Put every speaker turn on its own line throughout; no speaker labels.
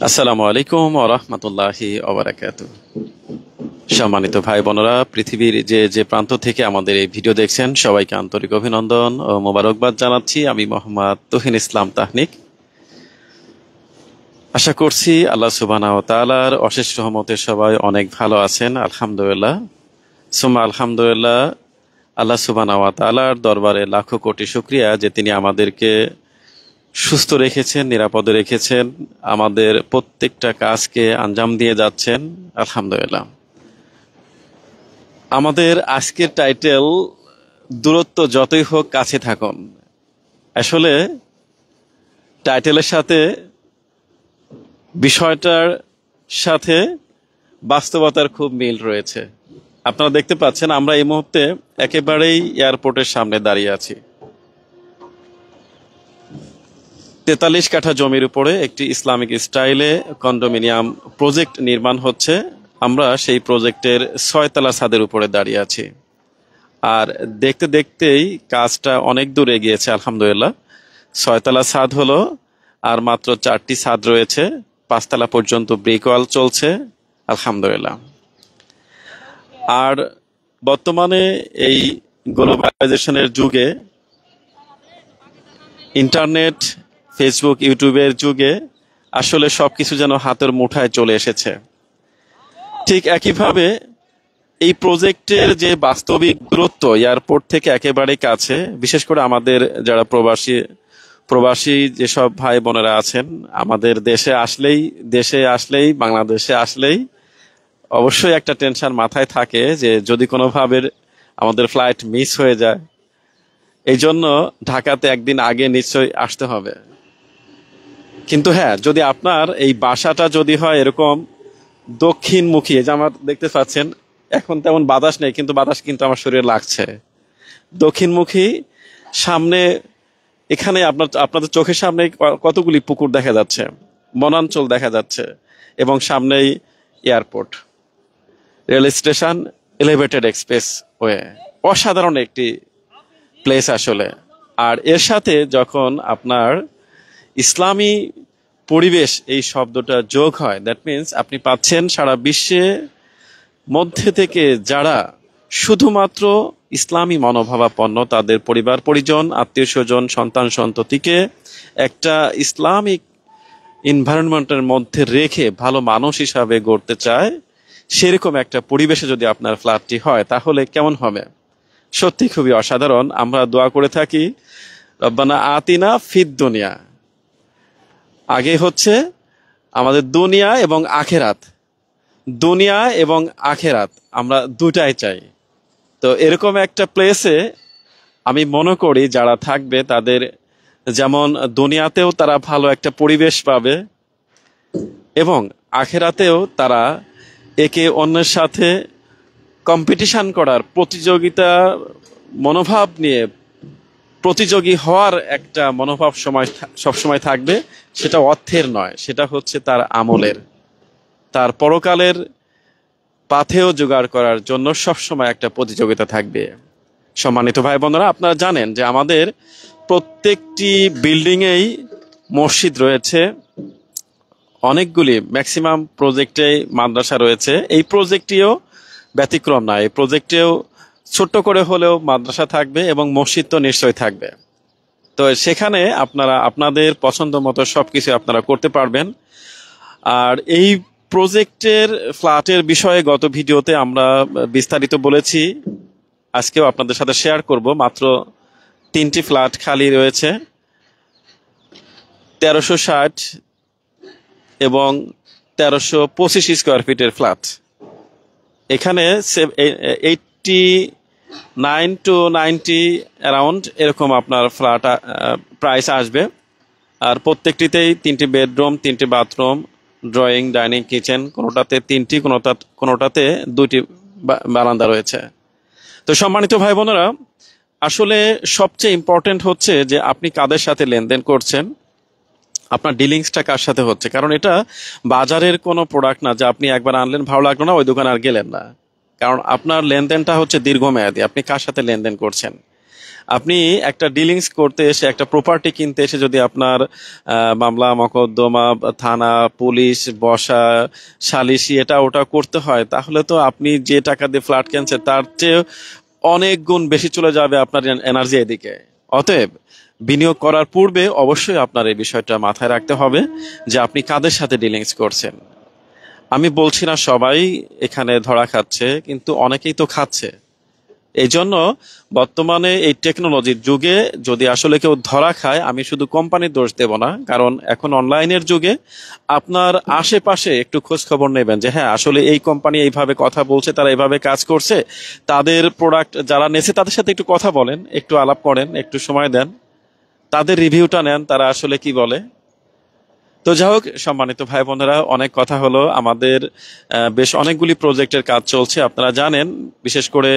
আসসালামু আলাইকুম ওয়া রাহমাতুল্লাহি ওয়া বারাকাতুহু। সম্মানিত ভাই বোনেরা, পৃথিবীর যে যে প্রান্ত থেকে আমাদের এই ভিডিও দেখছেন, সবাইকে আন্তরিক অভিনন্দন ও মোবারকবাদ জানাচ্ছি। আমি মোহাম্মদ তুহিন ইসলাম তাহনিক। আশা করছি আল্লাহ সুবহানাহু ওয়া তাআলার অশেষ রহমতে সবাই অনেক ভালো আছেন, আলহামদুলিল্লাহ। সুম্মা আলহামদুলিল্লাহ। আল্লাহ সুবহানাহু ওয়া তাআলার দরবারে লাখো কোটি শুকরিয়া যে তিনি আমাদেরকে সুস্থ রেখেছেন, নিরাপদে রেখেছেন, আমাদের প্রত্যেকটা কাজকে আঞ্জাম দিয়ে যাচ্ছেন, আলহামদুলিল্লাহ। আমাদের আজকের টাইটেল, দূরত্ব যতই হোক কাছে থাকুন। আসলে টাইটেলের সাথে, বিষয়টার সাথে বাস্তবতার খুব মিল রয়েছে। আপনারা দেখতে পাচ্ছেন আমরা এই মুহূর্তে একেবারেই এয়ারপোর্টের সামনে দাঁড়িয়ে আছি। 43 কাঠা জমির উপরে একটি ইসলামিক স্টাইলে কন্ডোমিনিয়াম প্রজেক্ট নির্মাণ হচ্ছে। আমরা সেই প্রজেক্টের 6 তলা ছাদের উপরে দাঁড়িয়ে আছি। আর দেখতে দেখতেই কাজটা অনেক দূর এগিয়েছে, আলহামদুলিল্লাহ। 6 তলা ছাদ হলো, আর মাত্র 4টি ছাদ রয়েছে। 5 তলা পর্যন্ত ব্রিক ওয়াল চলছে, আলহামদুলিল্লাহ। আর বর্তমানে এই গ্লোবালাইজেশনের যুগে, ইন্টারনেট, ফেসবুক, ইউটিউবের যুগে আসলে সবকিছু যেন হাতের মুঠায় চলে এসেছে। ঠিক একইভাবে এই প্রজেক্টের যে বাস্তবিক দূরত্ব এয়ারপোর্ট থেকে একেবারে কাছে, বিশেষ করে আমাদের যারা প্রবাসী যেসব ভাই বোনেরা আছেন, আমাদের দেশে আসলেই বাংলাদেশে আসলেই অবশ্যই একটা টেনশন মাথায় থাকে যে যদি কোনোভাবে আমাদের ফ্লাইট মিস হয়ে যায়, এই জন্য ঢাকাতে একদিন আগে নিশ্চয়ই আসতে হবে। কিন্তু হ্যাঁ, যদি আপনার এই বাসাটা যদি হয় এরকম দক্ষিণমুখী, যে আমার দেখতে পাচ্ছেন এখন তেমন বাতাস নেই, কিন্তু বাতাস কিন্তু আমার শরীরে লাগছে, দক্ষিণমুখী, সামনে এখানে আপনাদের চোখের সামনে কতগুলি পুকুর দেখা যাচ্ছে, বনাঞ্চল দেখা যাচ্ছে, এবং সামনেই airport, rail station, elevated express way, অসাধারণ একটি প্লেস আসলে। আর এর সাথে যখন আপনার ইসলামী পরিবেশ এই শব্দটা যোগ হয়, দ্যাট মিনস আপনি পাচ্ছেন সারা বিশ্বে মধ্যে থেকে যারা শুধুমাত্র ইসলামী মনোভাবাপন্ন, তাদের পরিবার পরিজন, আত্মীয় স্বজন, সন্তান সন্ততিকে একটা ইসলামিক এনভায়রনমেন্টের মধ্যে রেখে ভালো মানুষ হিসাবে গড়তে চায়, সেরকম একটা পরিবেশে যদি আপনার ফ্ল্যাটটি হয় তাহলে কেমন হবে? সত্যি খুবই অসাধারণ। আমরা দোয়া করে থাকি, রব্বানা আতিনা ফিদ দুনিয়া, আগে হচ্ছে আমাদের দুনিয়া এবং আখেরাত, দুনিয়া এবং আখেরাত আমরা দুটাই চাই। তো এরকম একটা প্লেসে আমি মনে করি যারা থাকবে তাদের যেমন দুনিয়াতেও তারা ভালো একটা পরিবেশ পাবে, এবং আখেরাতেও তারা একে অন্যের সাথে কম্পিটিশন করার, প্রতিযোগিতা মনোভাব নিয়ে প্রতিযোগী হওয়ার একটা মনোভাব সবসময় থাকবে। সেটা অর্থের নয়, সেটা হচ্ছে তার আমলের, তার পরকালের পাথেও জোগাড় করার জন্য সবসময় একটা প্রতিযোগিতা থাকবে। সম্মানিত ভাই বোনেরা, আপনারা জানেন যে আমাদের প্রত্যেকটি বিল্ডিংয়েই মসজিদ রয়েছে, অনেকগুলি ম্যাক্সিমাম প্রজেক্টে মাদ্রাসা রয়েছে। এই প্রজেক্টটিও ব্যতিক্রম নয়, এই প্রজেক্টেও ছোট্ট করে হলেও মাদ্রাসা থাকবে এবং মসজিদ তো নিশ্চয়ই থাকবে। তো সেখানে আপনারা আপনাদের পছন্দ মতো সবকিছু আপনারা করতে পারবেন। আর এই প্রজেক্টের ফ্ল্যাটের বিষয়ে গত ভিডিওতে আমরা বিস্তারিত বলেছি, আজকেও আপনাদের সাথে শেয়ার করব। মাত্র 3টি ফ্ল্যাট খালি রয়েছে, 1360 এবং 1325 স্কোয়ার ফিটের ফ্ল্যাট। এখানে 89 to 90 অ্যারাউন্ড এরকম আপনার ফ্ল্যাট প্রাইস আসবে। আর প্রত্যেকটিতেই 3টি বেডরুম, 3টি বাথরুম, ড্রয়িং, ডাইনিং, কিচেন, কোনোটাতে 3টি, কোনোটাতে 2টি বারান্দা রয়েছে। তো সম্মানিত ভাই বোনেরা, আসলে সবচেয়ে ইম্পর্টেন্ট হচ্ছে যে আপনি কাদের সাথে লেনদেন করছেন, আপনার ডিলিংসটা কার সাথে হচ্ছে। কারণ এটা বাজারের কোনো প্রোডাক্ট না যে আপনি একবার আনলেন, ভালো লাগলো না, ওই দোকানে আর গেলেন না। কারণ আপনার লেনদেনটা হচ্ছে দীর্ঘমেয়াদী, আপনি কার সাথে লেনদেন করছেন। আপনি একটা ডিলিংস করতে এসে, একটা প্রপার্টি কিনতে এসে যদি আপনার মামলা মকদ্দমা, থানা, পুলিশ, বসা, সালিসি, এটা ওটা করতে হয়, তাহলে তো আপনি যে টাকা দিয়ে ফ্ল্যাট কিনছেন তার চেয়ে অনেক গুণ বেশি চলে যাবে আপনার এনার্জি এদিকে। অতএব বিনিয়োগ করার পূর্বে অবশ্যই আপনার এই বিষয়টা মাথায় রাখতে হবে যে আপনি কাদের সাথে ডিলিংস করছেন। আমি বলছি না সবাই এখানে ধরা খাচ্ছে, কিন্তু অনেকেই তো খাচ্ছে। এই জন্য বর্তমানে এই টেকনোলজির যুগে যদি আসলে কেউ ধরা খায়, আমি শুধু কোম্পানির দোষ দেব না, কারণ এখন অনলাইনের যুগে আপনার আশেপাশে একটু খোঁজ খবর নেবেন যে হ্যাঁ আসলে এই কোম্পানি এইভাবে কথা বলছে, তারা এইভাবে কাজ করছে, তাদের প্রোডাক্ট যারা নেছে তাদের সাথে একটু কথা বলেন, একটু আলাপ করেন, একটু সময় দেন, তাদের রিভিউটা নেন, তারা আসলে কি বলে। তো যাই হোক, সম্মানিত ভাই বোনেরা, অনেক কথা হলো। আমাদের বেশ অনেকগুলি প্রজেক্টের কাজ চলছে, আপনারা জানেন। বিশেষ করে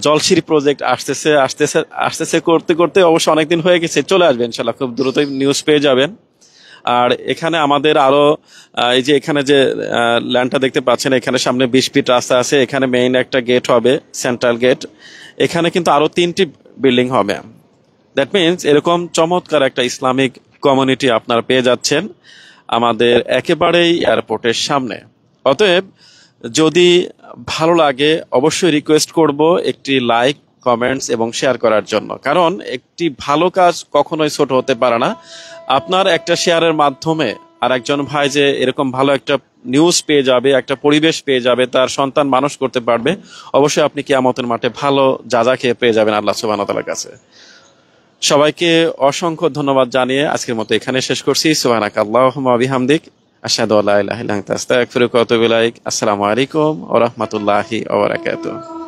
জলসিরি প্রজেক্ট আসতেছে আসতেছে আসতেছে করতে করতে অবশ্য অনেকদিন হয়ে গেছে, চলে আসবে ইনশাল্লাহ, খুব দ্রুতই নিউজ পেয়ে যাবেন। আর এখানে আমাদের আরো এই যে এখানে যে ল্যান্ডটা দেখতে পাচ্ছেন, এখানে সামনে 20 ফিট রাস্তা আছে, এখানে মেইন একটা গেট হবে, সেন্ট্রাল গেট। এখানে কিন্তু আরো 3টি বিল্ডিং হবে। দ্যাট মিনস এরকম চমৎকার একটা ইসলামিক কমিউনিটি আপনারা পেয়ে যাচ্ছেন আমাদের একেবারেই এয়ারপোর্টের সামনে। অতএব যদি ভালো লাগে অবশ্যই রিকোয়েস্ট করব একটি লাইক, কমেন্টস এবং শেয়ার করার জন্য, কারণ একটি ভালো কাজ কখনোই ছোট হতে পারে না। আপনার একটা শেয়ারের মাধ্যমে আর একজন ভাই যে এরকম ভালো একটা নিউজ পেয়ে যাবে, একটা পরিবেশ পেয়ে যাবে, তার সন্তান মানুষ করতে পারবে, অবশ্যই আপনি কিয়ামতের মাঠে ভালো যা খেয়ে পেয়ে যাবেন আল্লাহ সুবহানাহু ওয়া তাআলার কাছে। সবাইকে অসংখ্য ধন্যবাদ জানিয়ে আজকের মতো এখানে শেষ করছি। সুবহানাকা আল্লাহুম্মা ওয়া বিহামদিক, আশহাদু আল্লা ইলাহা ইল্লা আনতা, আস্তাগফিরুকা ওয়া আতুবু ইলাইক। আসসালামু আলাইকুম ওয়া রাহমাতুল্লাহি ওয়া বারাকাতুহু।